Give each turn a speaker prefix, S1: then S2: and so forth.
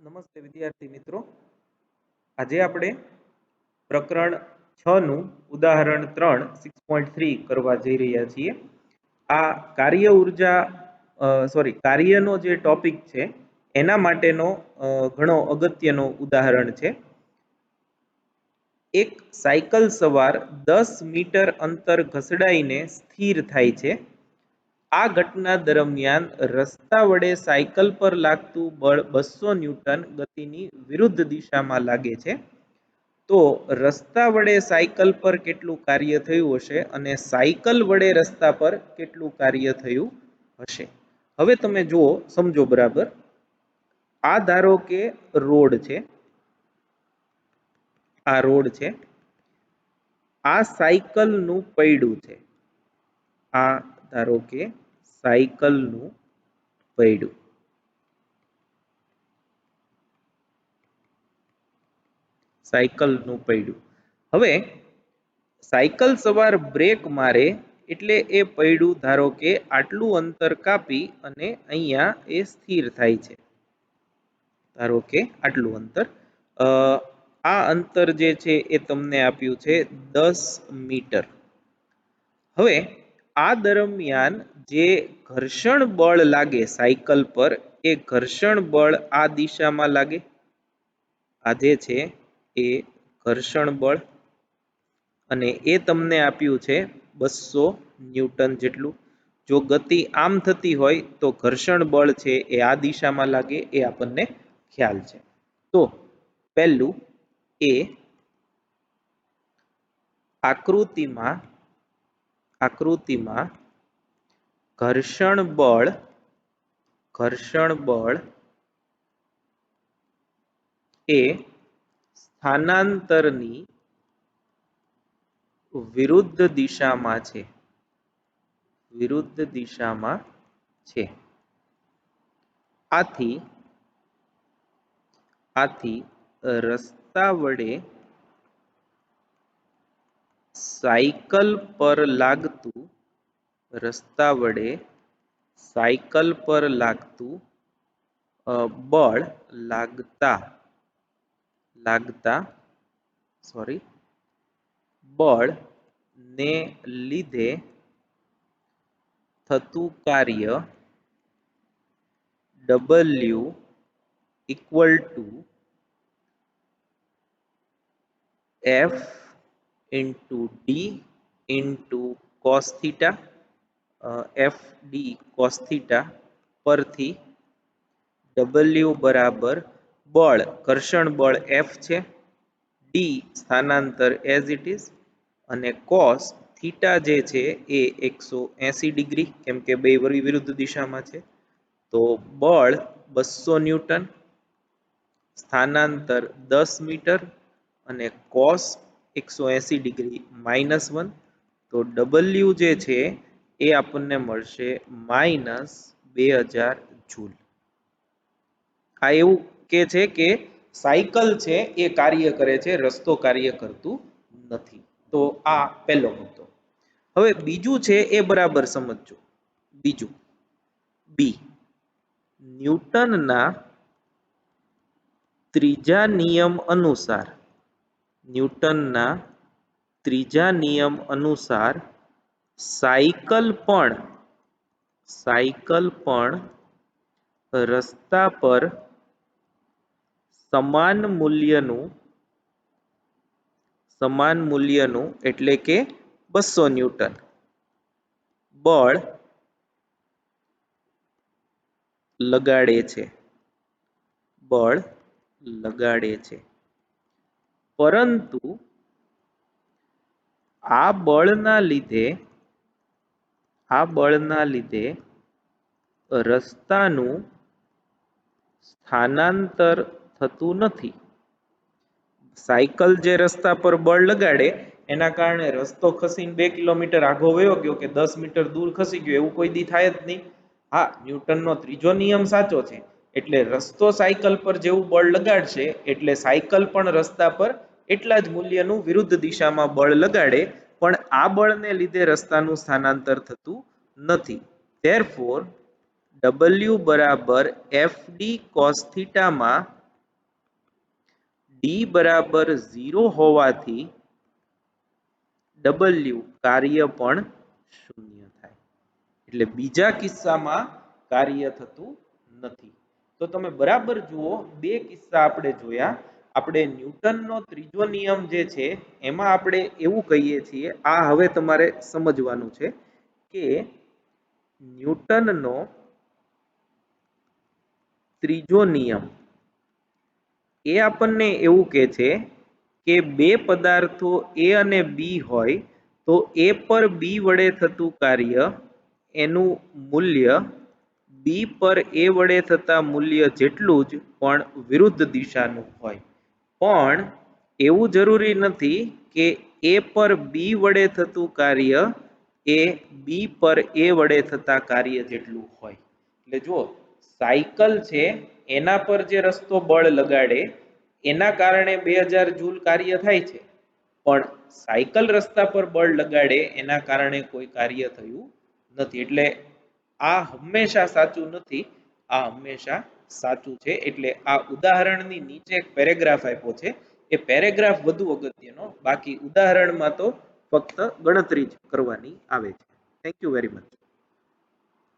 S1: નમસ્તે વિદ્યાર્થી મિત્રો, આજે આપણે પ્રકરણ 6 નું ઉદાહરણ 3 6.3 કરવા જઈ રહ્યા છીએ. આ કાર્યનો જે ટોપિક છે એના માટેનો ઘણો અગત્યનો ઉદાહરણ છે. એક સાયકલ સવાર 10 મીટર અંતર ઘસડાઈને સ્થિર થાય છે. આ ઘટના દરમિયાન રસ્તા વડે સાયકલ પર લાગતું બળ 200 ન્યૂટન ગતિની વિરુદ્ધ દિશામાં લાગે છે. તો રસ્તા વડે સાયકલ પર કેટલું કાર્ય થયું હશે અને સાયકલ વડે રસ્તા પર કેટલું કાર્ય થયું હશે. હવે તમે જુઓ, સમજો બરાબર. આ ધારો કે રોડ છે, આ રોડ છે, આ સાયકલનું પૈડું છે. આ ધારો કે સાયકલનું પૈડું. સાયકલનું પૈડું. હવે સાયકલ સવાર બ્રેક મારે એટલે એ પૈડું ધારો કે આટલું અંતર કાપી અને અહીંયા એ સ્થિર થાય છે. ધારો કે આટલું અંતર, આ અંતર જે છે એ તમને આપ્યું છે 10 મીટર. હવે આ દરમિયાન જે ઘર્ષણ બળ લાગે સાયકલ પર, એ ઘર્ષણ બળ આ દિશામાં લાગે. આ જે છે એ ઘર્ષણ બળ, અને એ તમને આપ્યું છે 200 ન્યૂટન જેટલું. જો ગતિ આમ થતી હોય તો ઘર્ષણ બળ છે એ આ દિશામાં લાગે, એ આપણને ખ્યાલ છે. તો પહેલું એ આકૃતિમાં ઘર્ષણ બળ એ સ્થાનાંતરની વિરુદ્ધ દિશામાં છે. આથી રસ્તા વડે સાયકલ પર લાગતું બળ ને લીધે થતું કાર્ય W equal to F into D into cos theta, FD cos theta પરથી W બરાબર બળ, ઘર્ષણ બળ F છે, D સ્થાનાંતર as it is, અને cos થીટા જે છે એ 180 ડિગ્રી, કેમ કે બે વિરુદ્ધ દિશામાં છે. તો બળ 200 ન્યૂટન, સ્થાનાંતર 10 મીટર અને cos 180 ડિગ્રી -1. તો W જે છે એ આપણને મળશે -2000 જૂલ. આ એવું કે છે કે સાયકલ છે એ કાર્ય કરે છે, રસ્તો કાર્ય કરતું નથી. તો આ પહેલો મુદ્દો. હવે બીજું છે એ બરાબર સમજજો. બીજું બી, ન્યૂટનના ત્રીજા નિયમ અનુસાર સાયકલ પણ રસ્તા પર સમાન મૂલ્યનું એટલે કે 200 ન્યૂટન બળ લગાડે છે. પરંતુ આ બળના લીધે રસ્તાનું સ્થાનાંતર થતું નથી. સાયકલ જે રસ્તા પર બળ લગાડે એના કારણે રસ્તો ખસીને 2 કિલોમીટર આઘો વયો ગયો કે 10 મીટર દૂર ખસી ગયો, એવું કોઈ દી થાય જ નહીં. હા, ન્યૂટનનો ત્રીજો નિયમ સાચો છે, એટલે રસ્તો સાયકલ પર જેવું બળ લગાડશે એટલે સાયકલ પણ રસ્તા પર એટલા જ મૂલ્યનું વિરુદ્ધ દિશામાં બળ લગાડે, પણ આ બળને લીધે રસ્તાનું સ્થાનાંતર થતું નથી. Therefore W બરાબર FD cos theta માં ડી બરાબર 0 હોવાથી ડબલ્યુ કાર્ય પણ શૂન્ય થાય. એટલે બીજા કિસ્સામાં કાર્ય થતું નથી. તો તમે બરાબર જુઓ, બે કિસ્સા આપણે જોયા. આપણે ન્યૂટનનો ત્રીજો નિયમ જે છે એમાં આપણે એવું કહીએ છીએ, આ હવે તમારે સમજવાનું છે કે ન્યૂટનનો ત્રીજો નિયમ એ આપણને એવું કહે છે કે બે પદાર્થો એ અને બી હોય તો એ પર બી વડે થતું કાર્ય એનું મૂલ્ય બી પર એ વડે થતા મૂલ્ય જેટલું જ પણ વિરુદ્ધ દિશાનું હોય. પણ એવું જરૂરી નથી કે એ પર બી વડે થતું કાર્ય એ બી પર એ વડે થતા કાર્ય જેટલું હોય. એટલે જુઓ, સાયકલ છે એના પર જે રસ્તો બળ લગાડે એના કારણે 2000 જૂલ કાર્ય થાય છે, પણ સાયકલ રસ્તા પર બળ લગાડે એના કારણે કોઈ કાર્ય થયું નથી. એટલે આ હંમેશા સાચું નથી, આ હંમેશા સાચું છે. એટલે આ ઉદાહરણની નીચે એક પેરેગ્રાફ આપ્યો છે, એ પેરેગ્રાફ વધુ અગત્યનો, બાકી ઉદાહરણમાં તો ફક્ત ગણતરી જ કરવાની આવે છે. Thank you very much.